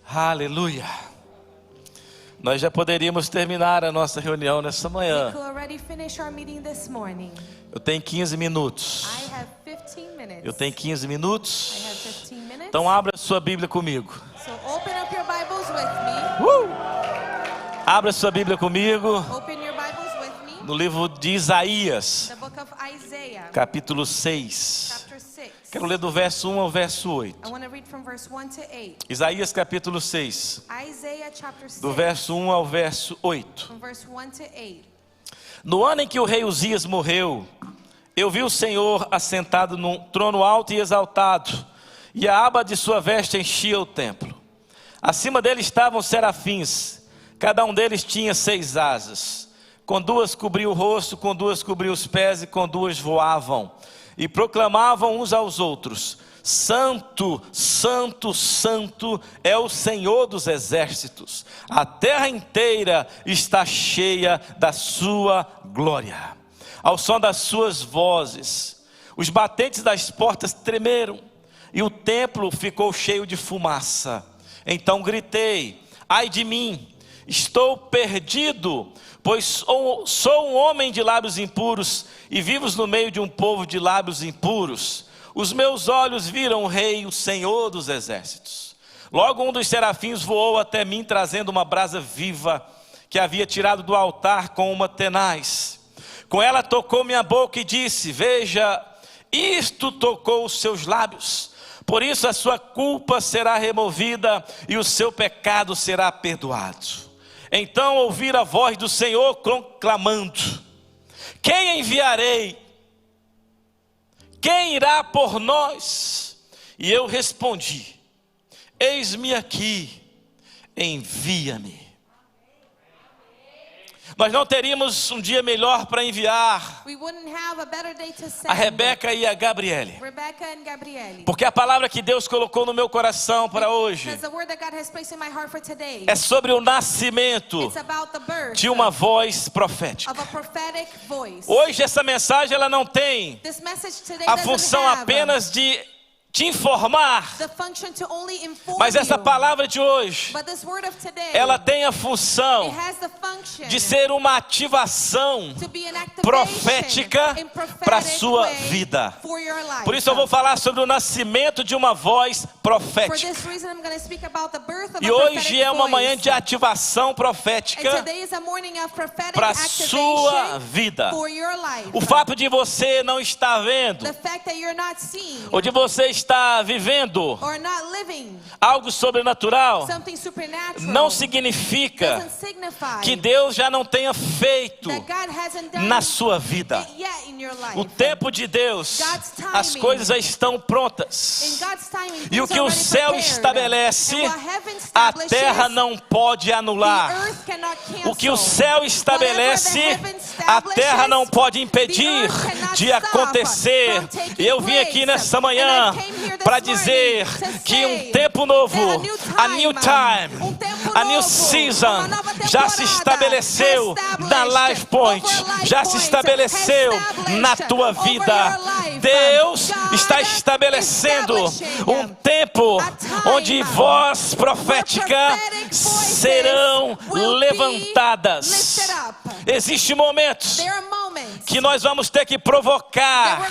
Aleluia. Nós já poderíamos terminar a nossa reunião nessa manhã. Eu tenho 15 minutos. Eu tenho 15 minutos. Então abra sua Bíblia comigo. Abra sua Bíblia comigo. No livro de Isaías, capítulo 6. Quero ler do verso 1 ao verso 8. Isaías capítulo 6. Do verso 1 ao verso 8. No ano em que o rei Uzias morreu, eu vi o Senhor assentado num trono alto e exaltado, e a aba de sua veste enchia o templo. Acima dele estavam serafins, cada um deles tinha 6 asas. Com 2 cobriu o rosto, com 2 cobriu os pés e com 2 voavam. E proclamavam uns aos outros: Santo, Santo, Santo é o Senhor dos exércitos. A terra inteira está cheia da sua glória. Ao som das suas vozes, os batentes das portas tremeram e o templo ficou cheio de fumaça. Então gritei: ai de mim, estou perdido, pois sou um homem de lábios impuros e vivo no meio de um povo de lábios impuros. Os meus olhos viram o Rei, o Senhor dos exércitos. Logo um dos serafins voou até mim, trazendo uma brasa viva que havia tirado do altar com uma tenaz. Com ela tocou minha boca e disse: veja, isto tocou os seus lábios. Por isso a sua culpa será removida e o seu pecado será perdoado. Então ouvi a voz do Senhor clamando: quem enviarei? Quem irá por nós? E eu respondi: eis-me aqui, envia-me. Nós não teríamos um dia melhor para enviar a Rebeca e a Gabriele, porque a palavra que Deus colocou no meu coração para hoje é sobre o nascimento de uma voz profética. Hoje essa mensagem ela não tem a função apenas de te informar, mas essa palavra de hoje, ela tem a função de ser uma ativação profética para a sua vida. Por isso eu vou falar sobre o nascimento de uma voz profética. E hoje é uma manhã de ativação profética para a sua vida. O fato de você não estar vendo, ou de você estar vivendo algo sobrenatural, não significa que Deus já não tenha feito na sua vida. O tempo de Deus, as coisas já estão prontas, e o que o céu estabelece, a terra não pode anular. O que o céu estabelece, a terra não pode impedir de acontecer. E eu vim aqui nessa manhã para dizer que um tempo novo, a new time, a new season, já se estabeleceu na Life Point, já se estabeleceu na tua vida. Deus está estabelecendo um tempo onde vozes proféticas serão levantadas. Existem momentos que nós vamos ter que provocar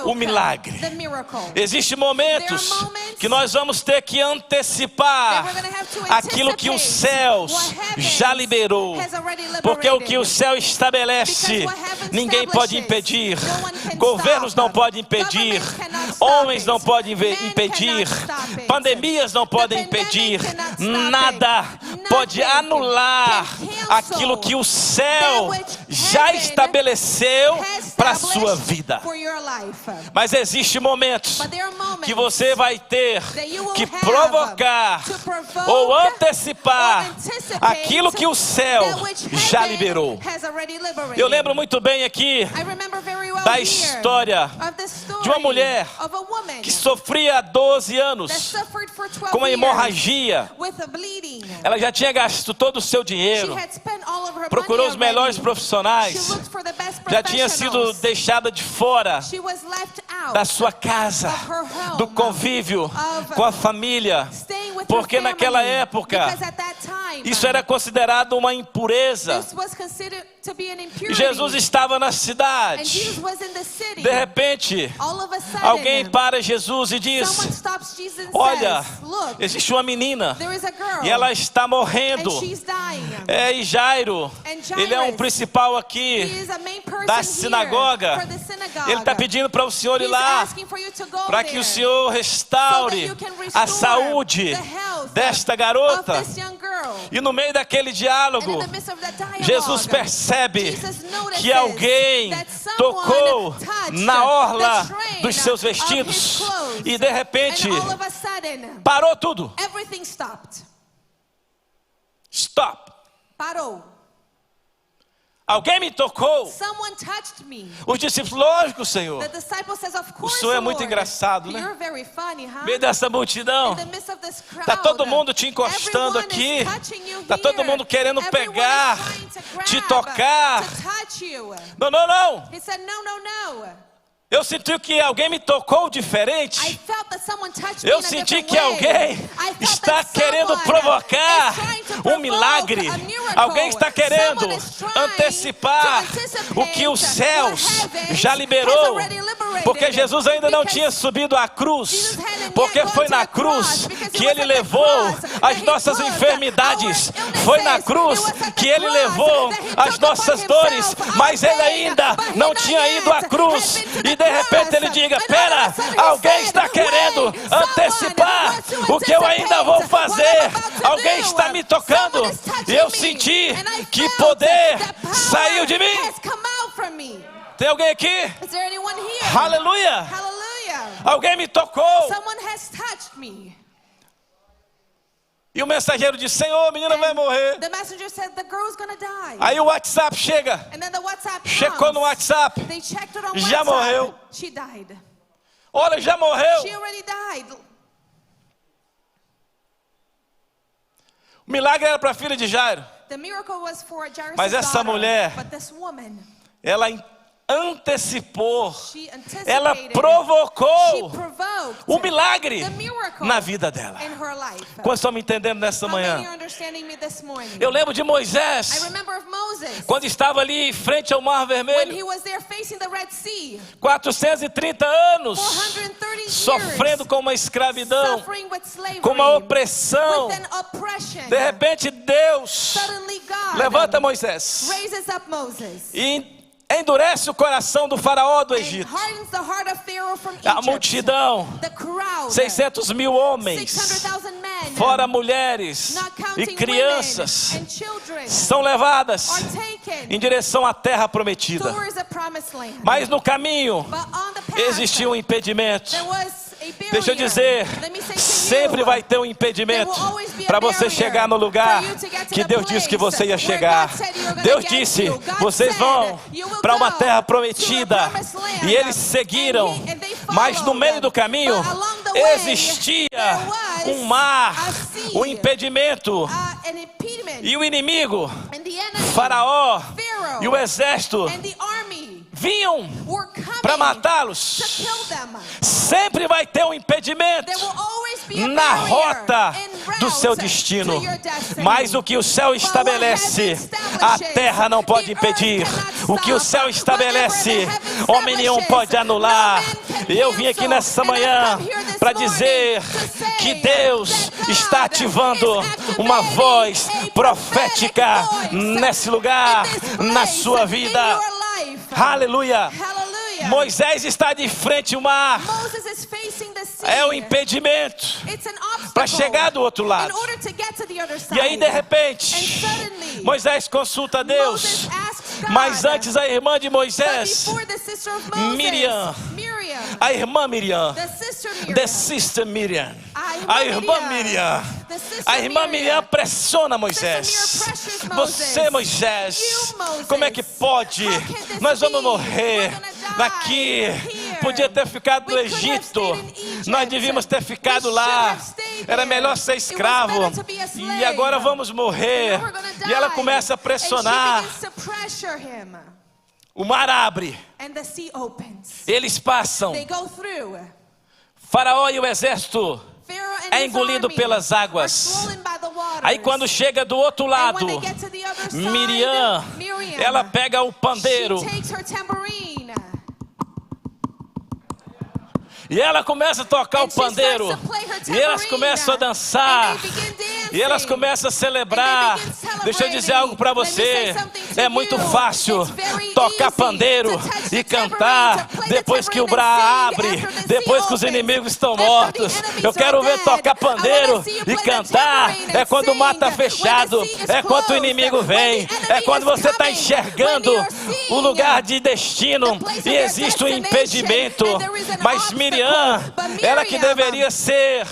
o milagre. Existem momentos que nós vamos ter que antecipar aquilo que os céus já liberou. Porque o que o céu estabelece, ninguém pode impedir. Governos não podem impedir. Homens não podem impedir. Pandemias não podem impedir. Nada pode anular aquilo que o céu já estabeleceu para a sua vida. Mas existem momentos que você vai ter que provocar ou antecipar aquilo que o céu já liberou. Eu lembro muito bem aqui da história de uma mulher que sofria há 12 anos com uma hemorragia. Ela já tinha gasto todo o seu dinheiro, procurou os melhores profissionais, já tinha sido deixada de fora da sua casa, do convívio com a família, Porque naquela época, isso era considerado uma impureza. E Jesus estava na cidade. De repente, alguém para Jesus e diz: olha, existe uma menina e ela está morrendo. E Jairo, ele é um principal aqui da sinagoga. Ele está pedindo para o senhor ir lá, para que o senhor restaure a saúde desta garota. E no meio daquele diálogo, Jesus percebe que alguém tocou na orla dos seus vestidos. E de repente, parou tudo. Stop. Parou. Alguém me tocou. Os discípulos, lógico, Senhor. O Senhor é muito engraçado, né? No meio dessa multidão, está todo mundo te encostando aqui. Está todo mundo querendo pegar, te tocar. Não, não, não. Eu senti que alguém me tocou diferente. Eu senti que alguém está querendo provocar um milagre. Alguém está querendo antecipar o que os céus já liberou. Porque Jesus ainda não tinha subido à cruz. Porque foi na cruz que Ele levou as nossas enfermidades. Foi na cruz que Ele levou as nossas dores. Mas Ele ainda não tinha ido à cruz. E de repente Ele diga: pera, alguém está querendo antecipar o que eu ainda vou fazer. Alguém está me tocando. E eu senti que poder saiu de mim. Tem alguém aqui? Aleluia. Alguém me tocou. E o mensageiro disse: Senhor, a menina vai morrer. Aí o WhatsApp chega. Checou no WhatsApp. Já morreu. Olha, já morreu. O milagre era para a filha de Jairo. Mas essa mulher, ela antecipou, ela provocou o milagre na vida dela. Quantos estão me entendendo nessa manhã? Eu lembro de Moisés, quando estava ali em frente ao Mar Vermelho, 430 anos, sofrendo com uma escravidão, com uma opressão. De repente Deus levanta Moisés e endurece o coração do faraó do Egito. A multidão, 600 mil homens, fora mulheres e crianças, são levadas em direção à terra prometida. Mas no caminho existia um impedimento. Deixa eu dizer, sempre vai ter um impedimento para você chegar no lugar que Deus disse que você ia chegar. Deus disse: vocês vão para uma terra prometida. E eles seguiram, mas no meio do caminho existia um mar, um impedimento. E o inimigo, Faraó e o exército vinham para matá-los. Sempre vai ter um impedimento na rota do seu destino. Mas o que o céu estabelece, a terra não pode impedir. O que o céu estabelece, homem nenhum pode anular. E eu vim aqui nessa manhã para dizer que Deus está ativando uma voz profética nesse lugar, na sua vida. Aleluia. Moisés está de frente ao mar. É um impedimento para chegar do outro lado. E aí de repente Moisés consulta a Deus. Mas antes a irmã de Moisés, Miriam, a irmã Miriam, the sister Miriam, a irmã Miriam pressiona Moisés. Você, Moisés, como é que pode? Nós vamos morrer aqui. Podia ter ficado no Egito. Nós devíamos ter ficado lá. Era melhor ser escravo. E agora vamos morrer. E ela começa a pressionar. O mar abre. Eles passam. Faraó e o exército é engolido pelas águas. Aí quando chega do outro lado, Miriam, ela pega o pandeiro e ela começa a tocar o pandeiro, e elas começam a dançar, e elas começam a celebrar. Deixa eu dizer algo para você, é muito fácil tocar pandeiro e cantar depois que o Bra abre, depois que os inimigos estão mortos. Eu quero ver tocar pandeiro e cantar, é quando o mar está fechado, é quando o inimigo vem, é quando você está enxergando o lugar de destino e existe um impedimento. Mas Miriam, ela que deveria ser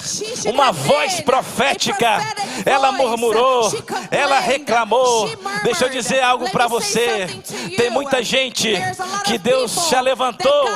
uma voz profética, ela murmurou, ela reclamou. Deixa eu dizer algo para você, tem muita gente que Deus já levantou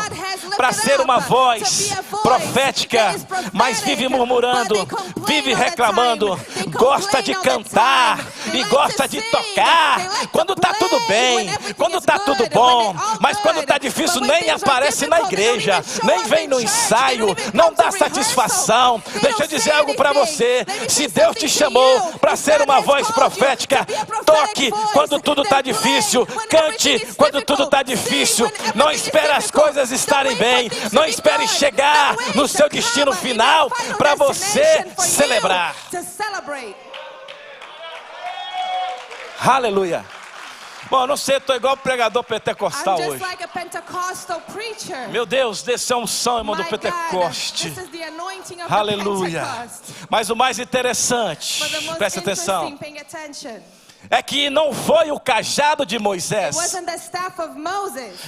para ser uma voz profética, mas vive murmurando, vive reclamando, gosta de cantar e gosta de tocar quando está tudo bem, quando está tudo bom, mas quando está difícil nem aparece na igreja, nem vem no ensaio, não dá satisfação. Deixa eu dizer algo para você, se Deus te chamou para ser uma voz profética, toque quando tudo está difícil, cante quando tudo está difícil. Não espere as coisas estarem bem, não espere chegar no seu destino final para você celebrar. Aleluia. Bom, não sei, estou igual pregador pentecostal hoje. Meu Deus, desceu a unção, irmão, do Pentecoste. Aleluia. Mas o mais interessante, presta atenção, é que não foi o cajado de Moisés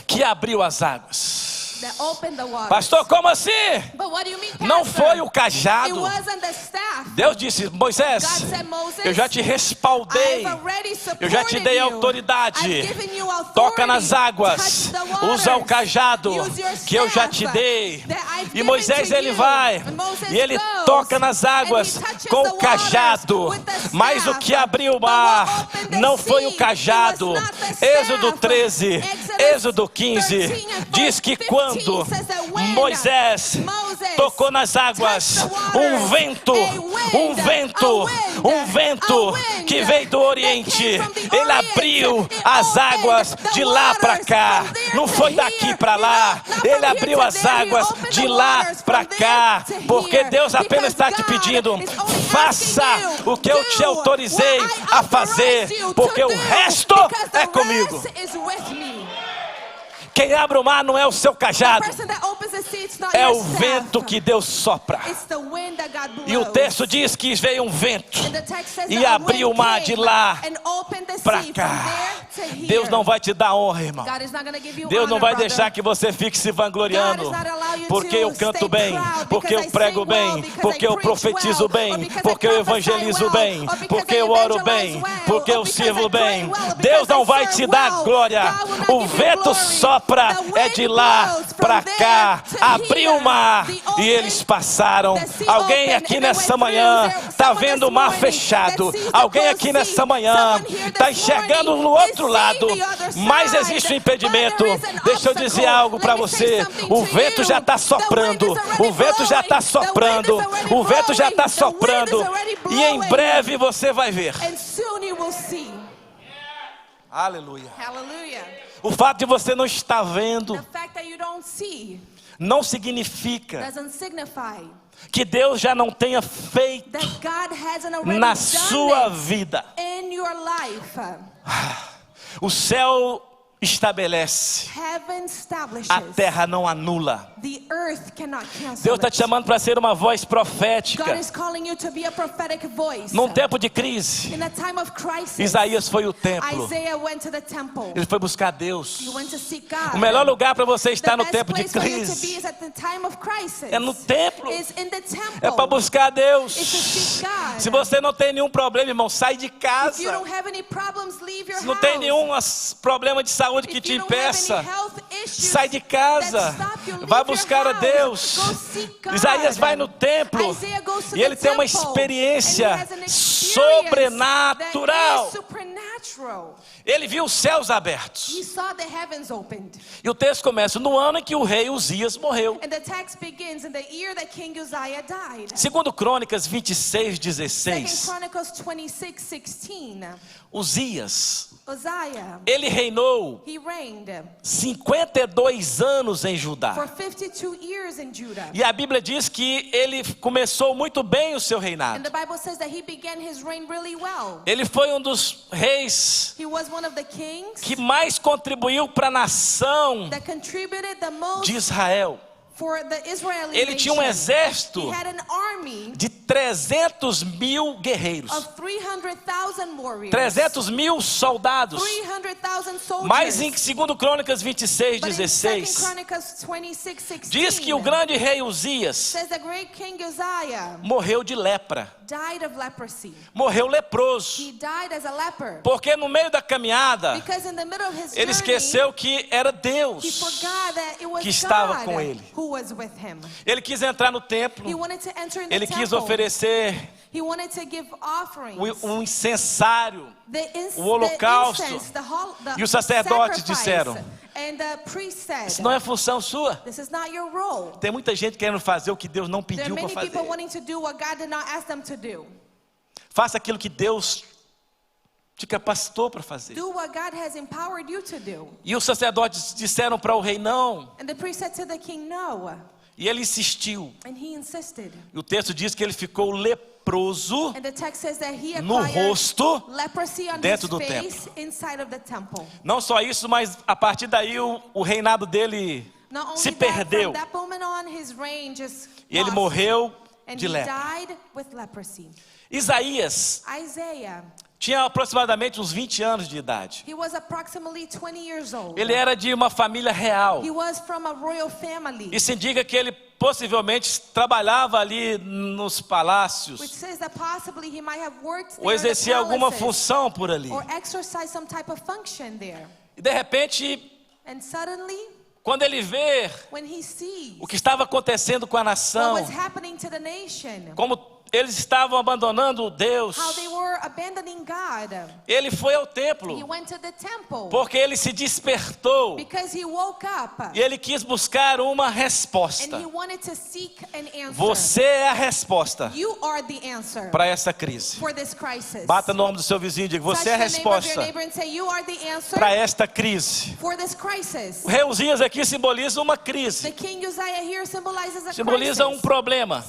que abriu as águas. Pastor, como assim? Não foi o cajado. Deus disse, Moisés, eu já te respaldei, eu já te dei autoridade. Toca nas águas, usa o cajado que eu já te dei. E Moisés, ele vai e ele toca nas águas com o cajado. Mas o que abriu o mar não foi o cajado. Êxodo 13, Êxodo 15 diz que quando Moisés tocou nas águas, um vento que veio do Oriente, ele abriu as águas de lá para cá. Não foi daqui para lá, ele abriu as águas de lá para cá, porque Deus apenas está te pedindo, faça o que eu te autorizei a fazer, porque o resto é comigo. Quem abre o mar não é o seu cajado, é o vento que Deus sopra. E o texto diz que veio um vento e abriu o mar de lá para cá. Deus não vai te dar honra, irmão. Deus não vai deixar que você fique se vangloriando, porque eu canto bem, porque eu prego bem, porque eu profetizo bem, porque eu evangelizo bem, porque eu oro bem, porque eu sirvo bem. Deus não vai te dar glória. O vento sopra, é de lá para cá, abriu o mar e eles passaram. Alguém aqui nessa manhã está vendo o mar fechado, alguém aqui nessa manhã está enxergando no outro lado, mas existe um impedimento. Deixa eu dizer algo para você, o vento já está soprando, o vento já está soprando, o vento já está soprando, e em breve você vai ver. Aleluia. O fato de você não estar vendo não significa que Deus já não tenha feito na sua vida. O céu estabelece, a terra não anula. Deus está te chamando para ser uma voz profética. Num tempo de crise, Isaías foi ao templo, ele foi buscar Deus. O melhor lugar para você estar no tempo de crise é no templo, é para buscar Deus. Se você não tem nenhum problema, irmão, sai de casa. Se não tem nenhum problema de saúde que te impeça, sai de casa, vai buscar a Deus. Isaías vai no templo e ele tem uma experiência sobrenatural. Ele viu os céus abertos. E o texto começa no ano em que o rei Uzias morreu. Segundo Crônicas 26:16. Uzias, ele reinou 52 anos em Judá. E a Bíblia diz que ele começou muito bem o seu reinado. Ele foi um dos reis que mais contribuiu para a nação de Israel. Ele tinha um exército de 300 mil guerreiros, 300 mil soldados. Mas em 2 Crônicas 26:16 diz que o grande rei Uzias morreu de lepra. Morreu leproso. Porque no meio da caminhada ele esqueceu que era Deus que estava com ele. Ele quis entrar no templo. Ele quis oferecer um incensário, o holocausto. E os sacerdotes disseram: isso não é função sua. Tem muita gente querendo fazer o que Deus não pediu para fazer. Faça aquilo que Deus te capacitou para fazer. E os sacerdotes disseram para o rei não. E ele insistiu. E o texto diz que ele ficou leproso no rosto dentro do templo. Não só isso, mas a partir daí o reinado dele se perdeu. E ele morreu de lepra. Isaías tinha aproximadamente uns 20 anos de idade. Ele era de uma família real. E se indica que ele possivelmente trabalhava ali nos palácios, ou exercia alguma função por ali. E de repente, quando ele vê o que estava acontecendo com a nação, como eles estavam abandonando Deus, ele foi ao templo, porque ele se despertou, e ele quis buscar uma resposta. Você é a resposta para essa crise. Bata no ombro do seu vizinho e diga: você é a resposta para esta crise. O rei Uzias aqui simboliza uma crise, simboliza um problema.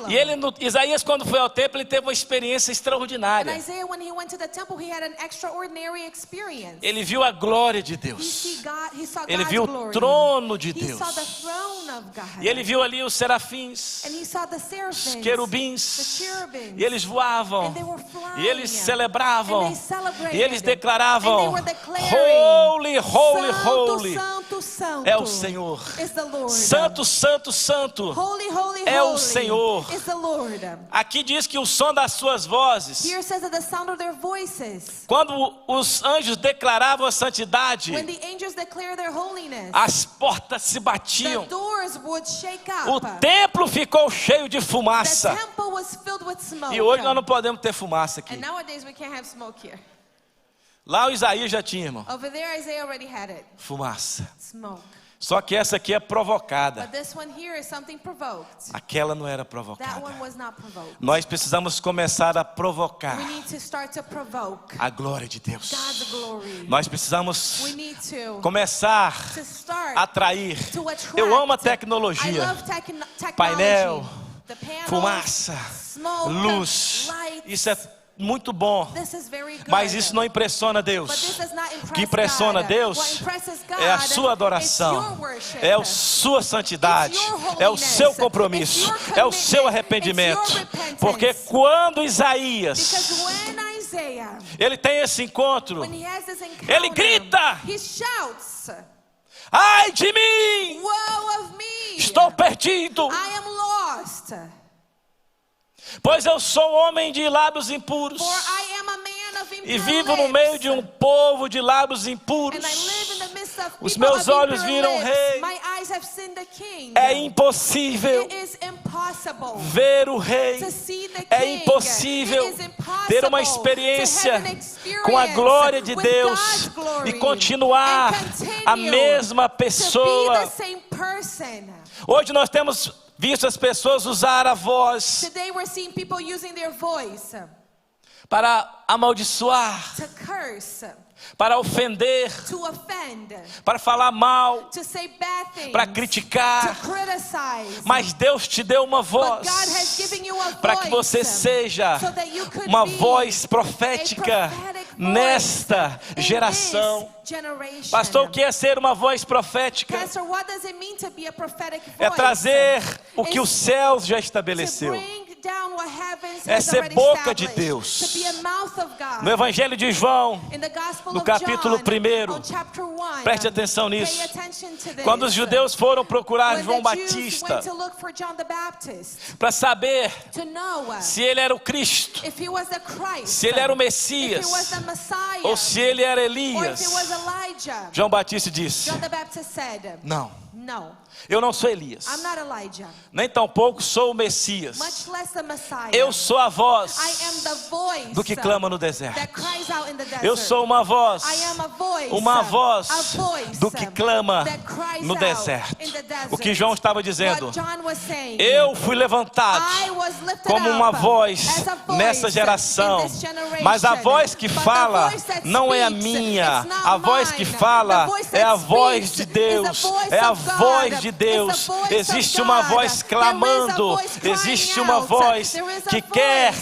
E ele, Isaías, quando foi ao templo, ele teve uma experiência extraordinária. Ele viu a glória de Deus. Ele viu o trono de Deus. E ele viu ali os serafins, os querubins. E eles voavam. E eles celebravam. E eles declaravam: Holy, holy, holy é o Senhor. Santo, santo, santo é o Senhor. Aqui diz que o som das suas vozes, quando os anjos declaravam a santidade, as portas se batiam. O templo ficou cheio de fumaça. E hoje nós não podemos ter fumaça aqui. Lá o Isaías já tinha, irmão, fumaça. Só que essa aqui é provocada. Aquela não era provocada. Nós precisamos começar a provocar a glória de Deus. Nós precisamos começar a atrair. Eu amo a tecnologia. Painel, fumaça, luz. Isso é muito bom, mas isso não impressiona Deus. O que impressiona Deus é a sua adoração, é a sua santidade, é o seu compromisso, é o seu arrependimento. Porque quando Isaías, ele tem esse encontro, ele grita: ai de mim, estou perdido, pois eu sou homem de lábios impuros, e vivo no meio de um povo de lábios impuros. Os meus olhos viram o Rei. É impossível ver o Rei. É impossível ter uma experiência com a glória de Deus e continuar a mesma pessoa. Hoje nós temos visto as pessoas usar a voz para amaldiçoar, para ofender, para falar mal, para criticar. Mas Deus te deu uma voz para que você seja uma voz profética nesta geração. Pastor, o que é ser uma voz profética? É trazer o que os céus já estabeleceu. É ser boca de Deus. No Evangelho de João, no capítulo 1, preste atenção nisso. Quando os judeus foram procurar João Batista para saber se ele era o Cristo, se ele era o Messias, ou se ele era Elias, João Batista disse: não, eu não sou Elias, nem tampouco sou o Messias. Eu sou a voz do que clama no deserto. Eu sou uma voz do que clama no deserto. O que João estava dizendo: eu fui levantado como uma voz nessa geração, mas a voz que fala não é a minha. A voz que fala é a voz de Deus. É a voz de Deus. Existe uma voz clamando, existe uma voz que quer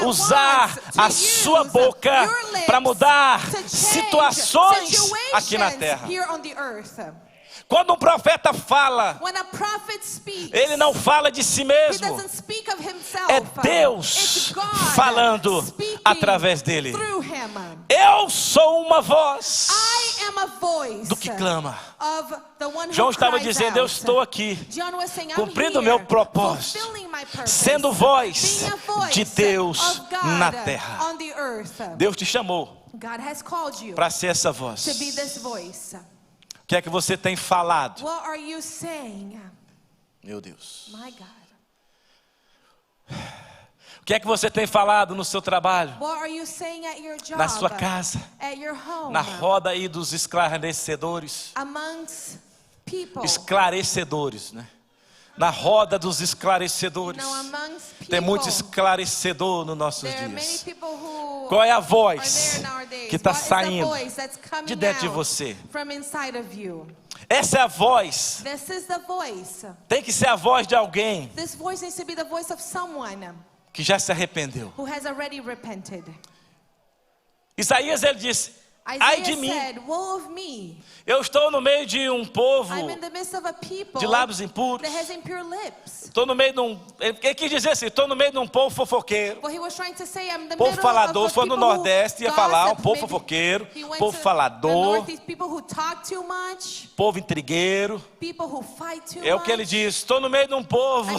usar a sua boca para mudar situações aqui na terra. Quando um profeta fala, ele não fala de si mesmo. É Deus falando através dele. Eu sou uma voz do que clama. João estava dizendo: eu estou aqui cumprindo o meu propósito, sendo voz de Deus na terra. Deus te chamou para ser essa voz. O que é que você tem falado? Meu Deus. O que é que você tem falado no seu trabalho? Na sua casa? Na roda aí dos esclarecedores? Esclarecedores, né? Na roda dos esclarecedores. Tem muito esclarecedor nos nossos dias. Qual é a voz que está saindo de dentro de você? Essa é a voz. Tem que ser a voz de alguém que já se arrependeu. Isaías, ele disse: ai de mim, eu estou no meio de um povo de lábios impuros. Estou no meio de um... Ele quis dizer assim: estou no meio de um povo fofoqueiro. Povo falador. Se for no Nordeste, ia falar um povo fofoqueiro, povo falador, povo intrigueiro. É o que ele diz: estou no meio de um povo.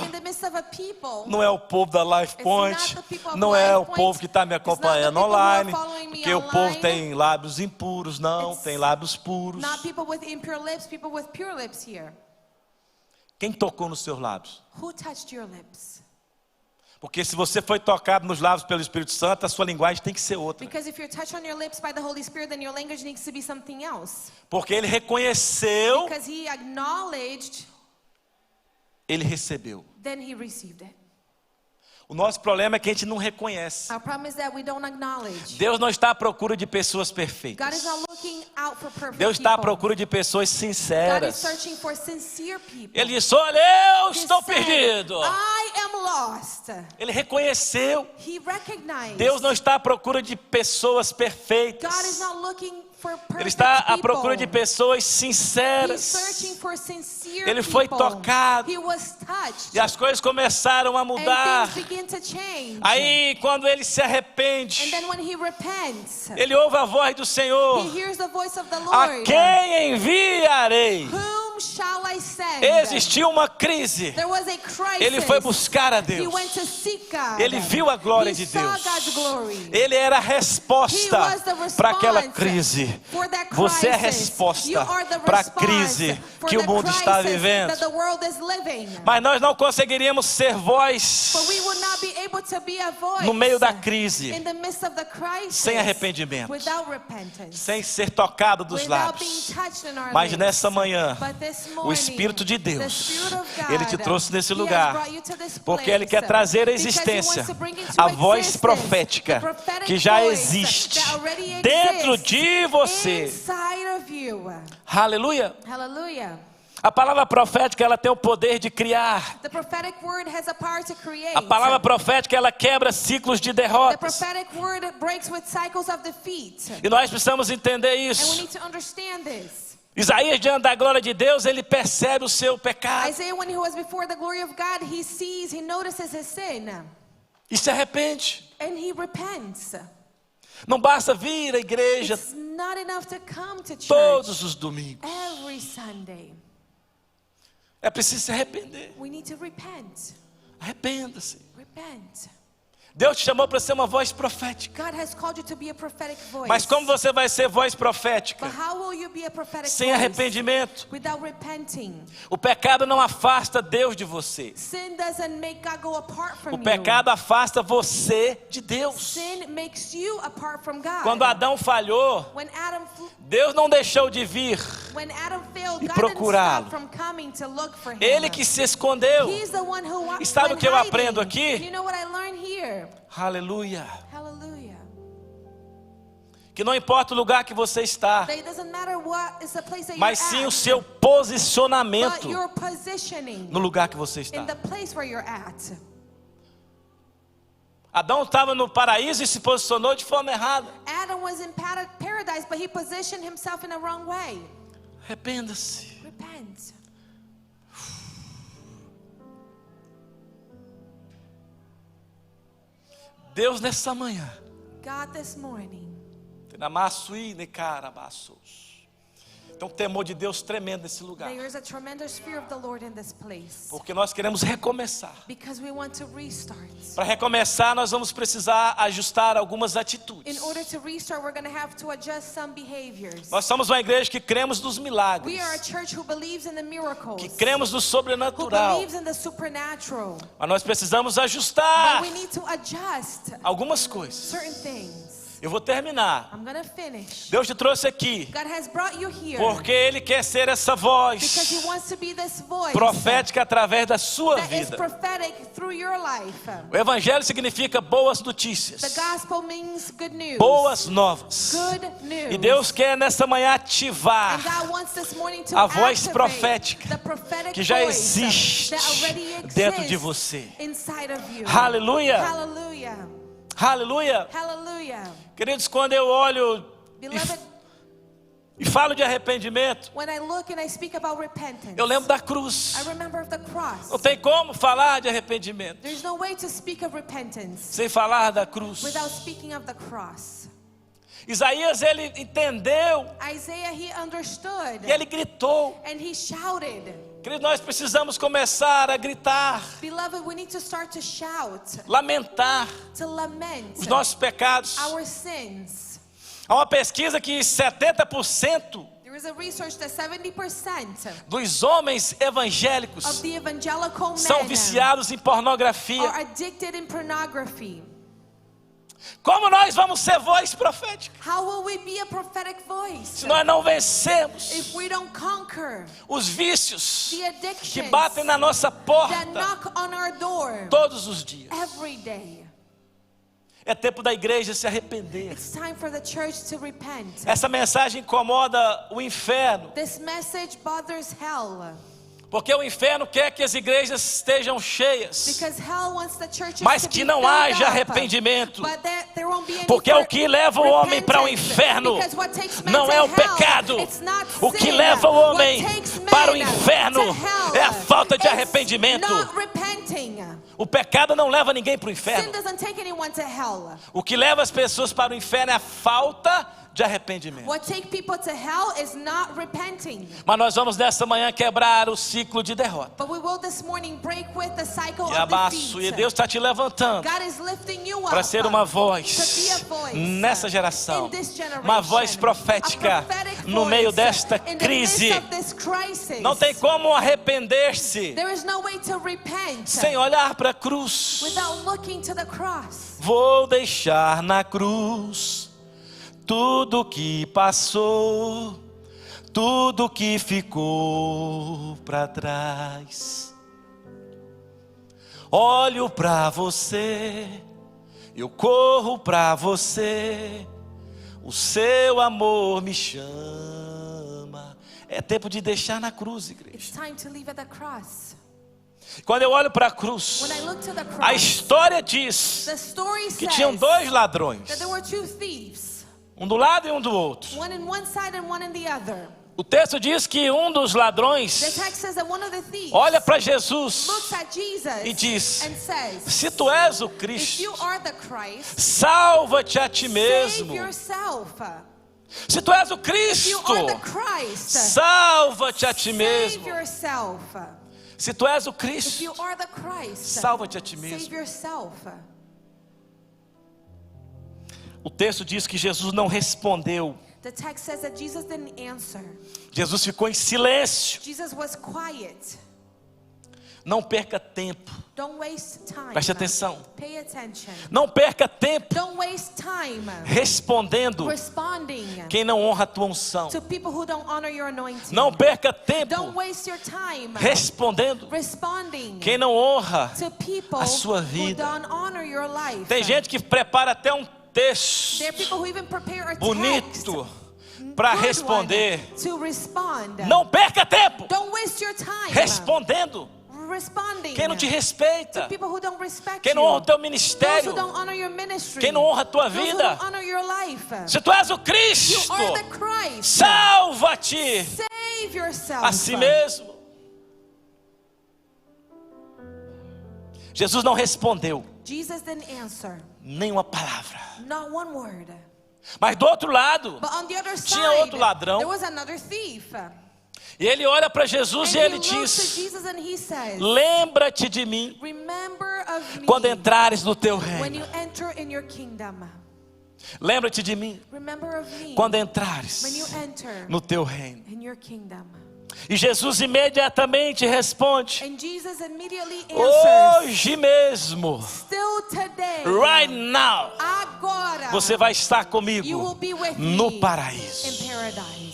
Não é o povo da Life Point, não é o povo que está me acompanhando online, porque o povo tem lábios impuros. Não, tem lábios puros. Quem tocou nos seus lábios? Porque se você foi tocado nos lábios pelo Espírito Santo, a sua linguagem tem que ser outra. Porque ele reconheceu, ele recebeu. O nosso problema é que a gente não reconhece. Deus não está à procura de pessoas perfeitas. Deus está à procura de pessoas sinceras. Ele disse: olha, eu estou perdido. Ele reconheceu. Deus não está à procura de pessoas perfeitas. Ele está à procura de pessoas sinceras. Ele foi tocado e as coisas começaram a mudar. Aí quando ele se arrepende, ele ouve a voz do Senhor: a quem enviarei? Existiu uma crise. Ele foi buscar a Deus. Ele viu a glória de Deus. Ele era a resposta para aquela crise. Você é a resposta para a crise que o mundo está vivendo. Mas nós não conseguiríamos ser voz no meio da crise sem arrependimento, sem ser tocado dos lábios. Mas nessa manhã, o Espírito de Deus, Ele te trouxe nesse lugar, porque Ele quer trazer à existência a voz profética que já existe dentro de você. Aleluia. A palavra profética, ela tem o poder de criar. A palavra profética, ela quebra ciclos de derrotas. E nós precisamos entender isso. Isaías, diante da glória de Deus, ele percebe o seu pecado. E se arrepende. Não basta vir à igreja todos os domingos. É preciso se arrepender. Arrependa-se. Deus te chamou para ser uma voz profética. Mas como você vai ser voz profética? Sem arrependimento. O pecado não afasta Deus de você. O pecado afasta você de Deus. Quando Adão falhou, Deus não deixou de vir e procurá-lo. Ele que se escondeu. E sabe o que eu aprendo aqui? Aleluia. Que não importa o lugar que você está, mas sim o seu posicionamento no lugar que você está. Adão estava no paraíso e se posicionou de forma errada. Arrependa-se. Deus nessa manhã. Tem um temor de Deus tremendo nesse lugar. Porque nós queremos recomeçar. Para recomeçar, nós vamos precisar ajustar algumas atitudes. Nós somos uma igreja que cremos nos milagres. Que cremos no sobrenatural. Mas nós precisamos ajustar algumas coisas. Eu vou terminar. Deus te trouxe aqui porque Ele quer ser essa voz profética através da sua vida. O Evangelho significa boas notícias, boas novas. E Deus quer nessa manhã ativar a voz profética que já existe dentro de você. Aleluia. Aleluia. Queridos, quando eu olho e falo de arrependimento, eu lembro da cruz. Não tem como falar de arrependimento sem falar da cruz. Isaías, ele entendeu e ele gritou. Queridos, nós precisamos começar a gritar, lamentar os nossos pecados. Há uma pesquisa que 70% dos homens evangélicos são viciados em pornografia. Como nós vamos ser voz profética? Se nós não vencemos os vícios que batem na nossa porta todos os dias. É tempo da igreja se arrepender. Essa mensagem incomoda o inferno. Porque o inferno quer que as igrejas estejam cheias, mas que não haja arrependimento. Porque o que leva o homem para o inferno não é o pecado. O que leva o homem para o inferno é a falta de arrependimento. O pecado não leva ninguém para o inferno. O que leva as pessoas para o inferno é a falta de arrependimento. What take people to hell is not repenting. Mas nós vamos nessa manhã quebrar o ciclo de derrota. But we will this morning break with the cycle E of defeat. E Deus está te levantando God is lifting you up para ser uma voz to be a voice nessa geração, in this generation, uma voz profética a prophetic no meio voice desta in the crise. midst of this crisis. Não tem como arrepender-se There is no way to repent sem olhar para a cruz. without looking to the cross. Vou deixar na cruz tudo que passou, tudo que ficou para trás. Olho para você, eu corro para você, o seu amor me chama. É tempo de deixar na cruz, igreja. It's time to leave at the cross. Quando eu olho para a cruz, When I look to the cross, a história diz the story que says tinham dois ladrões, that there were two thieves, um do lado e um do outro. one in one side and one in the other. O texto diz que um dos The ladrões text says that one of the thieves olha para Jesus looks at Jesus e diz: and says, se tu és o if Cristo, you are the Christ, salva-te a ti save mesmo. yourself. Se tu és o If you Cristo, are the Christ, salva-te a ti save mesmo. yourself. Se tu és o If Cristo, you are the Christ, salva-te a ti save mesmo. yourself. O texto diz que Jesus não respondeu. The text says that Jesus didn't answer. Jesus ficou em silêncio. Jesus was quiet. Não perca tempo. Don't waste time. Preste atenção. Pay attention. Não perca tempo Don't waste time respondendo responding quem não honra a tua unção. to people who don't honor your anointing. Não perca tempo Don't waste your time respondendo responding quem não honra to people a sua who vida. don't honor your life. Tem gente que prepara até um texto There are people who even prepare a text, bonito para good responder. one, to respond. Não perca tempo Don't waste your time respondendo responding quem não te respeita, people who don't respect quem não you. honra o teu Those ministério, who don't honor your ministry. quem não honra a tua Those who vida. don't honor your life. Se tu és o You Cristo, are the Christ. salva-te Save yourself. a si mesmo. Jesus não respondeu Jesus didn't answer. nenhuma palavra. Not one word. Mas do outro lado, But on the other tinha side, outro ladrão. there was another thief. E ele olha para Jesus And e ele he looks to diz: Jesus and he says, lembra-te de mim remember of me quando entrares no teu when reino. you enter in your kingdom. Lembra-te de mim Remember of me quando when you entrares enter no teu reino. in your kingdom. E Jesus imediatamente responde: And Jesus immediately answers, hoje mesmo, still today, right now, agora, você vai estar you comigo will be with no me paraíso. in paradise.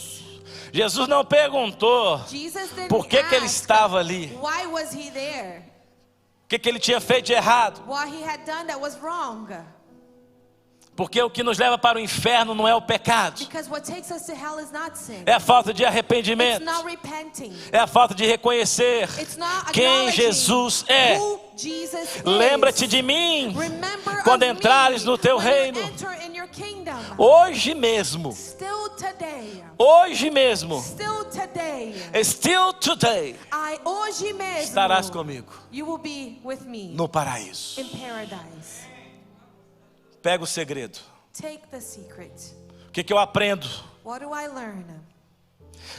Jesus não perguntou Jesus didn't por que ele ask, estava ali, why was he there? o que ele tinha feito de errado. What he had done that was wrong. Porque o que nos leva para o inferno não é o pecado, Because what takes us to hell is not sin. é a falta de It's arrependimento, not repenting. é a falta de reconhecer It's not quem acknowledging Jesus é. who Jesus is. Lembra-te de mim Remember quando of entrares me no teu when reino. you enter in your kingdom. Hoje mesmo, Still today. hoje mesmo, Still today. still today, Hoje mesmo. estarás comigo You will be with me no paraíso. in paradise. Pega o segredo. Take the secret. O que eu aprendo? What do I learn?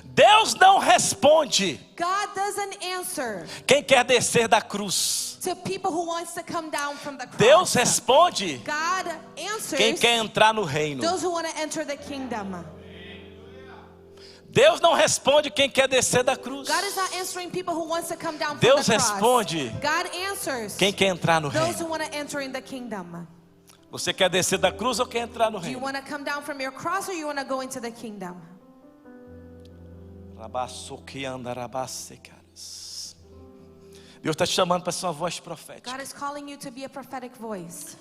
Deus não responde God doesn't answer quem quer descer da cruz. to people who wants to come down from the cross. Deus responde God answers quem quer entrar no reino. those who want to enter the kingdom. Deus não responde quem quer descer da cruz. God is not answering people who wants to come down from Deus the cross. responde God answers quem quer entrar no those reino. who want to enter in the kingdom. Você quer descer da cruz ou quer entrar no Do you reino? want to come down from your cross or you want to go into the kingdom? Deus está te chamando para ser uma voz profética. God is calling you to be a prophetic voice.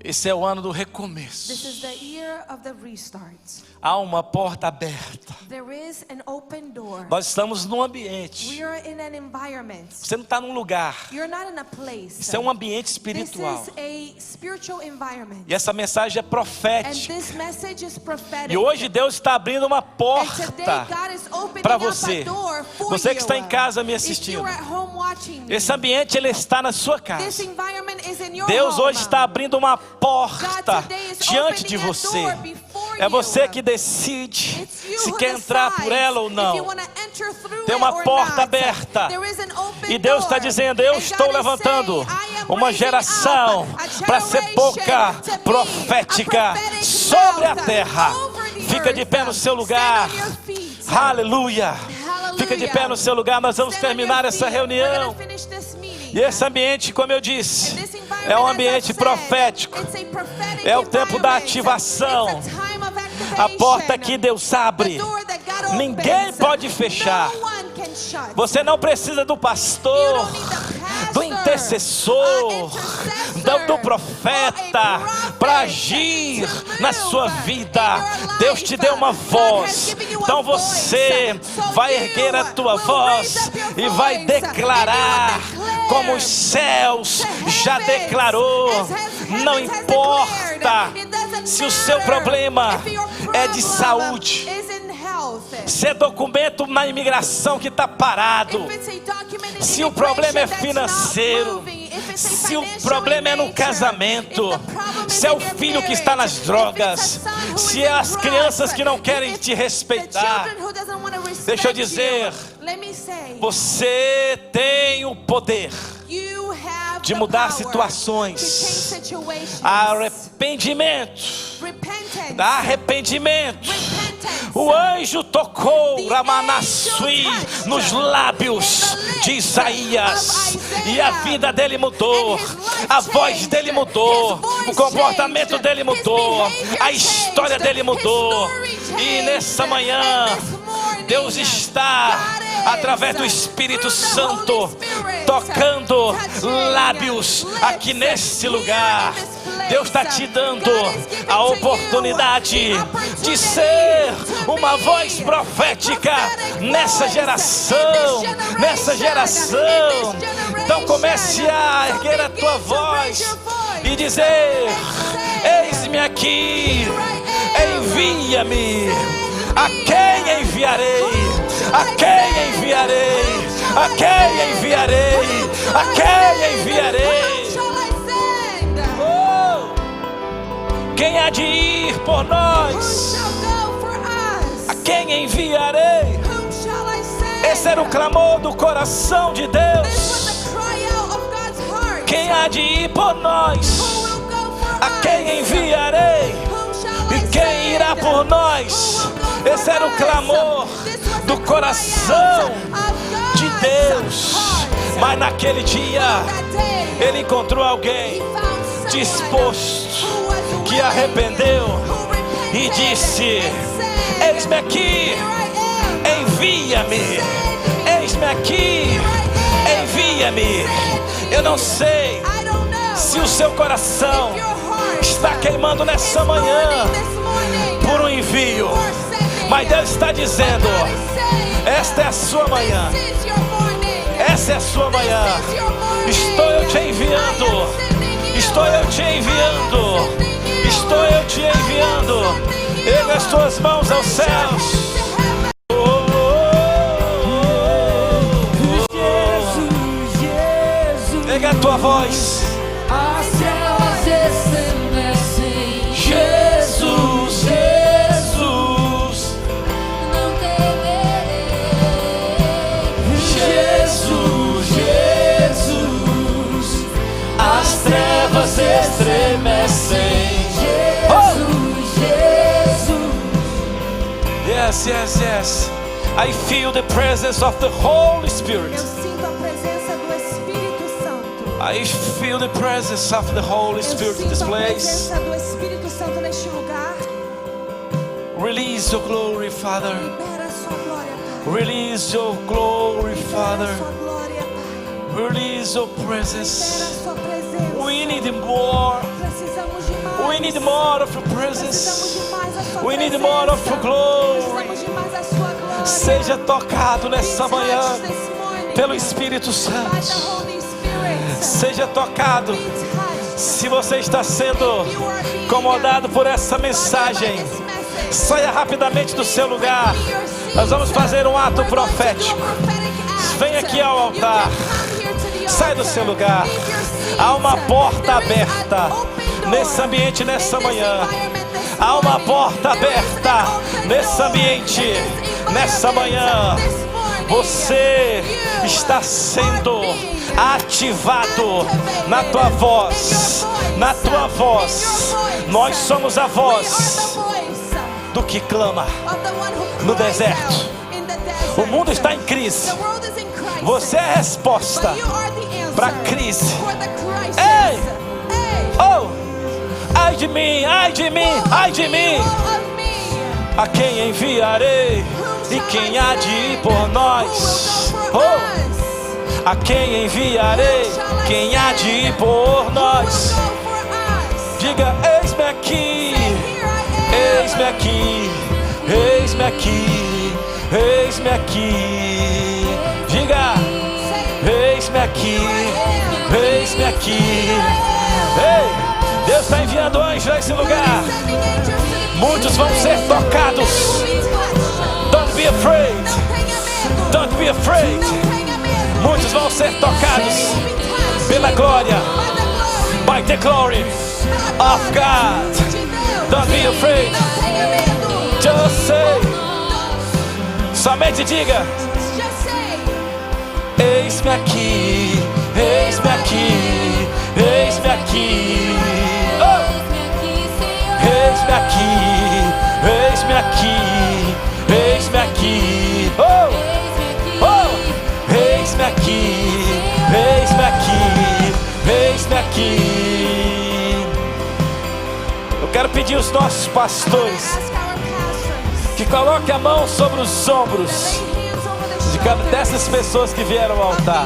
Esse é o ano do This recomeço. is the year of the restart. Há uma porta aberta. There is an open door. Nós estamos num ambiente. We are in an environment. Você não está num lugar. You're not in a place. Isso é um ambiente This espiritual. is a spiritual environment. E essa mensagem é And profética. this message is prophetic. E hoje Deus está abrindo uma And today porta God is opening para up você. a door for Você que you. está em casa me If assistindo. you're at home watching me, Esse ambiente ele está na sua this casa. environment is in your Deus home. hoje está abrindo uma God porta today is diante opening de a você. door before É você que decide se quer entrar por ela ou não. Tem uma porta aberta. E Deus está dizendo, eu estou levantando uma geração para ser boca profética sobre a terra. Fica de pé no seu lugar. Aleluia. Fica de pé no seu lugar. Nós vamos terminar essa reunião. E esse ambiente, como eu disse, é um ambiente profético. É o tempo da ativação. A porta que Deus abre, ninguém pode fechar. Você não precisa do pastor, do intercessor, do profeta para agir na sua vida. Deus te deu uma voz. Então você vai erguer a tua voz e vai declarar como os céus já declarou. Não importa se o seu problema é de saúde, se é documento na imigração que está parado, se o problema é financeiro, se o problema é no casamento, se é o filho que está nas drogas, se é as crianças que não querem te respeitar. Deixa eu dizer, você tem o poder de mudar situações. Arrependimento. O anjo tocou Ramanassui nos lábios de Isaías e a vida dele mudou, a voz dele mudou, o comportamento dele mudou, a história dele mudou. E nessa manhã Deus está, através do Espírito Santo, tocando lábios aqui nesse lugar. Deus está te dando a oportunidade de ser uma voz profética nessa geração, Então comece a erguer a tua voz e dizer: eis-me aqui, envia-me. A quem enviarei? A quem enviarei? A quem enviarei? A quem enviarei? Oh! Quem há de ir por nós? A quem enviarei? Esse era o clamor do coração de Deus. Quem há de ir por nós? A quem enviarei? E quem irá por nós? Esse era o clamor do coração de Deus. Mas naquele dia ele encontrou alguém disposto, que arrependeu e disse: eis-me aqui, envia-me. Eis-me aqui, envia-me. Eu não sei se o seu coração está queimando nessa manhã por um envio, mas Deus está dizendo: esta é a sua manhã. Essa é a sua manhã. Estou eu te enviando. Estou eu te enviando. Estou eu te enviando. Erga as tuas mãos aos céus. Erga a tua voz. As céus estremecem. Jesus, Jesus. Não temerei. Jesus, Jesus. As trevas estremecem. Jesus, Jesus. Yes, yes, yes. I feel the presence of the Holy Spirit. Eu sinto a presença do Espírito Santo. I feel the presence of the Holy Spirit in this Eu sinto a place. presença do Espírito Santo neste lugar. Release your glory, Father. Libera a sua glória, Pai. Release your glory, Libera Father. a sua glória, Pai. Release your Libera presence. a sua presença. We need more. Precisamos de mais. We need more of your Precisamos presence. de mais a sua We need presença. more of your glory. Precisamos de mais a sua glória. Seja tocado nessa manhã Be touched this morning pelo Espírito by the Santo. Holy Spirit. Seja tocado. Be touched. Se você está sendo incomodado por essa mensagem, saia rapidamente do seu lugar. Nós vamos fazer um ato profético. Vem aqui ao altar. Sai do seu lugar. Há uma porta aberta nesse ambiente, nessa manhã. Há uma porta aberta nesse ambiente, nessa manhã. Você está sendo ativado na tua voz, na tua voz. Nós somos a voz do que clama no deserto. O mundo está em crise. Você é a resposta para a crise. Ei! Oh! Ai de mim, ai de mim, ai de mim. A quem enviarei e quem há de ir por nós? Oh! A quem enviarei, quem há de ir por nós? Diga: eis-me aqui, eis-me aqui, eis-me aqui, eis-me aqui. Diga: eis-me aqui, eis-me aqui. Ei! Deus está enviando anjos a esse lugar. Muitos vão ser tocados. Don't be afraid. Don't be afraid. Muitos vão ser tocados pela glória. By the glory of God. Don't be afraid. Just say. Somente diga: eis-me aqui, eis-me aqui, eis-me aqui. Eis-me aqui, eis-me aqui, eis-me aqui. Oh, oh, eis-me aqui, eis-me aqui, eis-me aqui. Eu quero pedir aos nossos pastores que coloquem a mão sobre os ombros de cada dessas pessoas que vieram ao altar.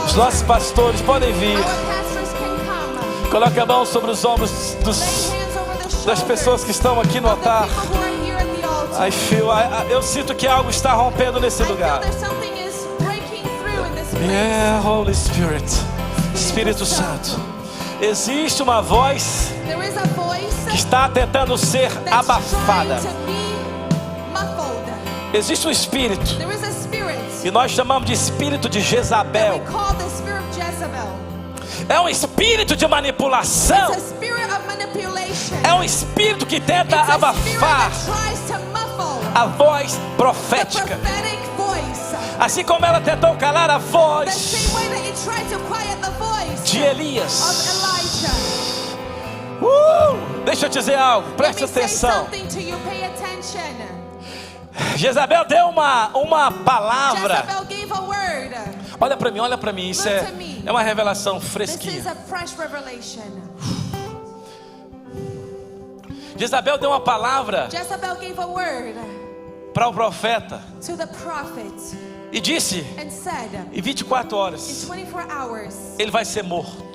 Os nossos pastores podem vir. Coloque a mão sobre os ombros das pessoas que estão aqui no altar. Eu sinto que algo está rompendo nesse lugar. Yeah, Holy Spirit, Espírito Santo. Existe uma voz que está tentando ser abafada. Existe um espírito que nós chamamos de espírito de Jezabel. É um espírito de manipulação. É um espírito que tenta abafar a voz profética. Assim como ela tentou calar a voz de Elias. Deixa eu te dizer algo, preste atenção. Jezabel deu uma palavra. Olha para mim, isso é uma revelação fresquinha. Jezabel deu uma palavra para o profeta e disse: em 24 horas ele vai ser morto.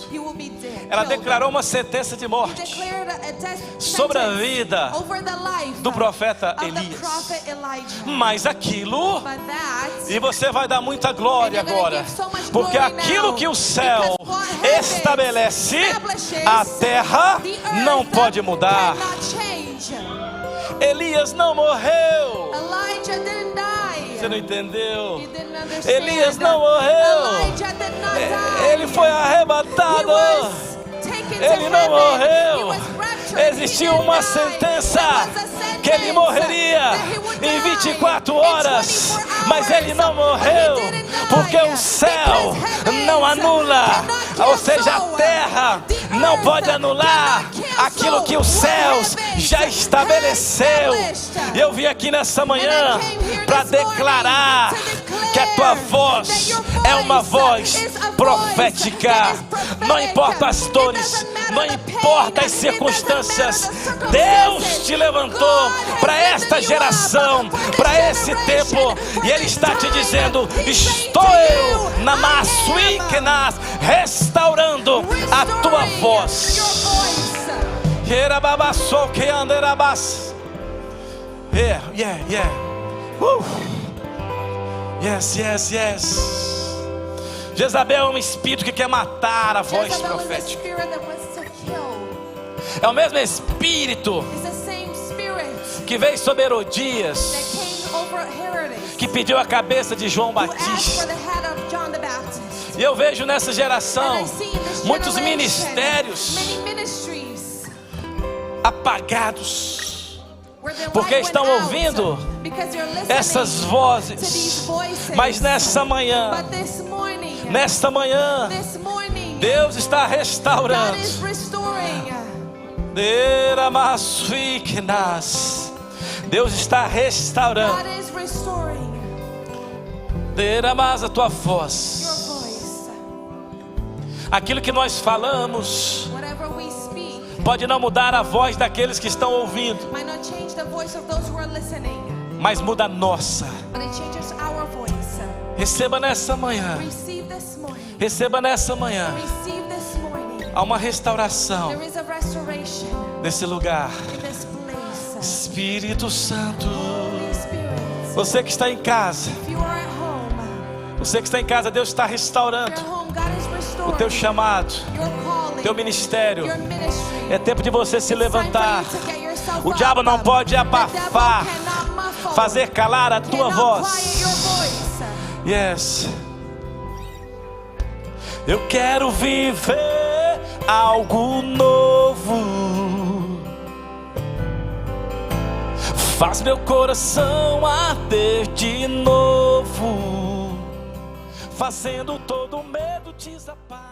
Ela declarou uma sentença de morte sobre a vida do profeta Elias. Mas aquilo, e você vai dar muita glória agora, porque aquilo que o céu estabelece, a terra não pode mudar. Elias não morreu. Você não entendeu? Elias não morreu. Ele foi arrebatado. Ele não morreu. Existia uma sentença que ele morreria em 24 horas, mas ele não morreu, porque o céu não anula, ou seja, a terra não pode anular aquilo que os céus já estabeleceu. E eu vim aqui nessa manhã para declarar que a tua voz é uma voz profética. Não importa as dores, não importa as circunstâncias, Deus te levantou para esta geração, para esse tempo, e Ele está te dizendo: estou eu na Masuíquenas restaurando a tua voz. Yeah. Yes. Jezabel é um espírito que quer matar a voz profética. É o mesmo espírito que veio sobre Herodias, que pediu a cabeça de João Batista. E eu vejo nessa geração muitos ministérios apagados, porque estão ouvindo essas vozes. Mas nessa manhã, Deus está restaurando. Deus está restaurando. A tua voz. Aquilo que nós falamos pode não mudar a voz daqueles que estão ouvindo, mas muda a nossa. Receba nessa manhã. Receba nessa manhã. Há uma restauração nesse lugar. Espírito Santo. Você que está em casa. Você que está em casa, Deus está restaurando o teu chamado, teu ministério. É tempo de você se levantar. O diabo não pode abafar, fazer calar a tua voz. Yes. Eu quero viver algo novo. Faz meu coração arder de novo, fazendo todo medo desaparecer.